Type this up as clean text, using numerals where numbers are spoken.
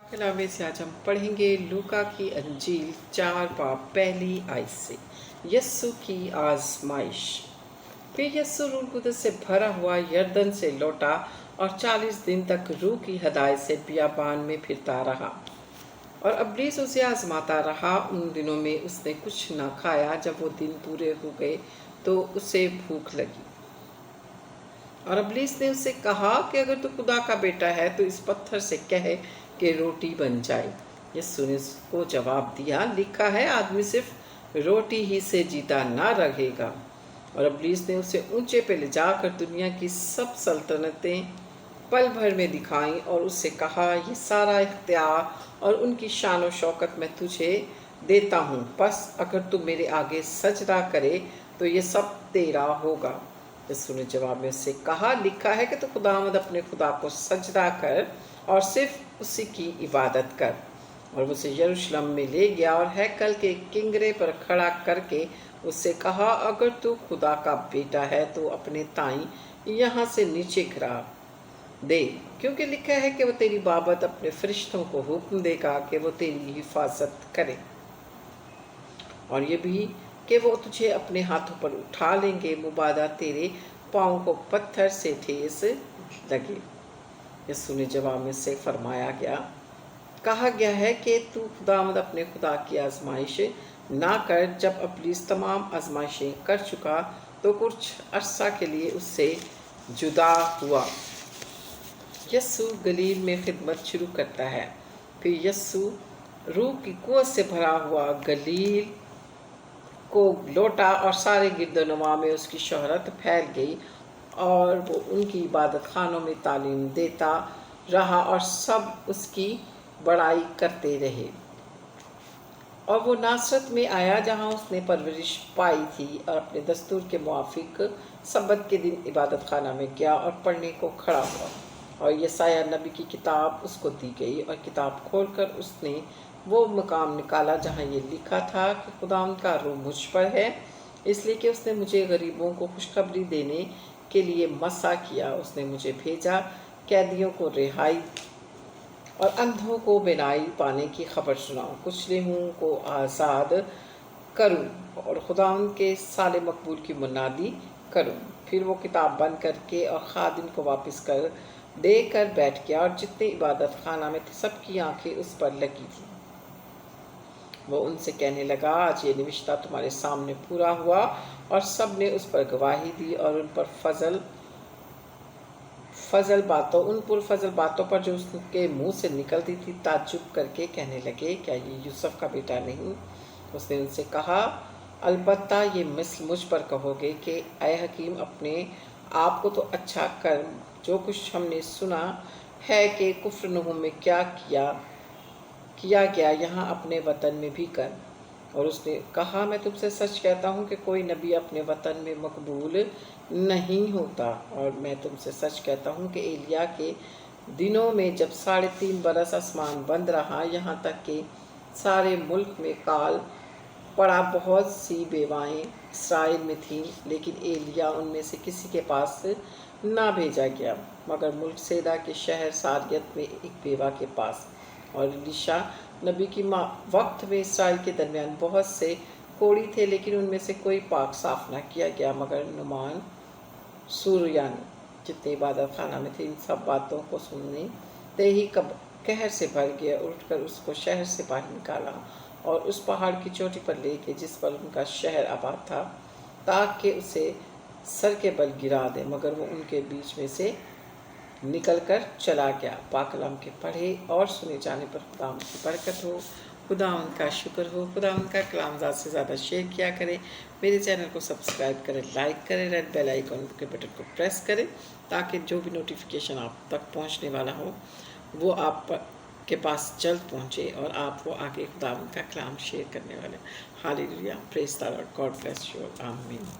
कलाम से आज हम पढ़ेंगे लूका की अंजील 4 बाब पहली आयत से। यस्सु की आजमाइश। फिर यस्सु रूह कुदस से भरा हुआ यरदन से लौटा और 40 दिन तक रूह की हदायत से बियाबान में फिरता रहा और इब्लीस उसे आजमाता रहा। उन दिनों में उसने कुछ न खाया। जब वो दिन पूरे हो गए तो उसे भूख लगी और इब्लीस ने उससे कहा कि अगर तू खुदा का बेटा है तो इस पत्थर से कहे कि रोटी बन जाए। यीशु ने उसको जवाब दिया, लिखा है आदमी सिर्फ रोटी ही से जीता ना रहेगा। और इब्लीस ने उसे ऊंचे पे ले जाकर दुनिया की सब सल्तनतें पल भर में दिखाई और उससे कहा, ये सारा इख्तियार और उनकी शान और शौकत मैं तुझे देता हूँ, बस अगर तू मेरे आगे सजदा करे तो ये सब तेरा होगा। यीशु ने जवाब में उससे कहा, लिखा है कि तू खुदावंद अपने खुदा को सजदा कर और सिर्फ उसी की इबादत कर। और उसे यरूशलेम में ले गया और हैकल के किंगरे पर खड़ा करके उससे कहा, अगर तू खुदा का बेटा है तो अपने ताई यहाँ से नीचे गिरा दे, क्योंकि लिखा है कि वो तेरी बाबत अपने फरिश्तों को हुक्म देगा कि वो तेरी हिफाजत करे और ये भी कि वो तुझे अपने हाथों पर उठा लेंगे, मुबादा तेरे पाँव को पत्थर से ठेस लगे। यीशु ने जवाब में से फरमाया गया, कहा गया है कि तू खुदावंद अपने खुदा की आजमाइश ना कर। जब इब्लीस तमाम आजमाइशें कर चुका तो कुछ अरसा के लिए उससे जुदा हुआ। यीशु गलील में खिदमत शुरू करता है। फिर यीशु रूह की कुव्वत से भरा हुआ गलील को लौटा और सारे गिरदोनवा में उसकी शोहरत फैल गई और वो उनकी इबादत खानों में तालीम देता रहा और सब उसकी बड़ाई करते रहे। और वो नासरत में आया जहाँ उसने परवरिश पाई थी और अपने दस्तूर के मुआफिक सबत के दिन इबादत खाना में गया और पढ़ने को खड़ा हुआ। और यसाया नबी की किताब उसको दी गई और किताब खोलकर उसने वो मकाम निकाला जहाँ ये लिखा था कि खुदावंद का रूह मुझ पर है, इसलिए कि उसने मुझे गरीबों को खुशखबरी देने के लिए मसा किया। उसने मुझे भेजा कैदियों को रिहाई और अंधों को बिनाई पाने की खबर सुनाऊं, कुचले हुओं को आज़ाद करूं और खुदावंद के साले मकबूल की मुनादी करूं। फिर वो किताब बंद करके और खादिम को वापस कर देकर बैठ गया और जितने इबादत खाना में थे सबकी आंखें उस पर लगी थी। वो उनसे कहने लगा, आज ये निविश्ता तुम्हारे सामने पूरा हुआ। और सब ने उस पर गवाही दी और उन पर उन पुरफजल बातों पर जो उसके मुंह से निकलती थी ताज्जुब करके कहने लगे, क्या ये यूसुफ का बेटा नहीं? उसने उनसे कहा, अलबत्ता ये मिस्ल मुझ पर कहोगे कि ऐ हकीम, अपने आप को तो अच्छा कर, जो कुछ हमने सुना है कि कुफ्रनहुम में क्या किया गया यहाँ अपने वतन में भी कर। और उसने कहा, मैं तुमसे सच कहता हूँ कि कोई नबी अपने वतन में मकबूल नहीं होता। और मैं तुमसे सच कहता हूँ कि एलिया के दिनों में जब 3.5 बरस आसमान बंद रहा, यहाँ तक कि सारे मुल्क में काल पड़ा, बहुत सी बेवाएं इसराइल में थीं, लेकिन एलिया उनमें से किसी के पास ना भेजा गया मगर मुल्क सैदा के शहर सारियत में एक बेवा के पास। और एलीशा नबी की वक्त में इसराइल के दरमियान बहुत से कोड़ी थे, लेकिन उनमें से कोई पाक साफ ना किया गया मगर नुमान सूरियान जितने इबादत खाना में थे। इन सब बातों को सुनने ते ही कहर से भर गया, उठकर उसको शहर से बाहर निकाला और उस पहाड़ की चोटी पर ले गए जिस पर उनका शहर आबाद था, ताकि उसे सर के बल गिरा दे, मगर वो उनके बीच में से निकल कर चला गया। पाक कलाम के पढ़े और सुने जाने पर खुदावंद की बरकत हो, खुदावंद का शुक्र हो। खुदावंद का कलाम ज़्यादा से ज़्यादा शेयर किया करें, मेरे चैनल को सब्सक्राइब करें, लाइक करें, रेड बेल आइकन के बटन को प्रेस करें ताकि जो भी नोटिफिकेशन आप तक पहुंचने वाला हो वो आप के पास जल्द पहुंचे और आप वो आगे खुदावंद का कलाम शेयर करने वाले। Hallelujah, praise the Lord, God bless you, आमीन।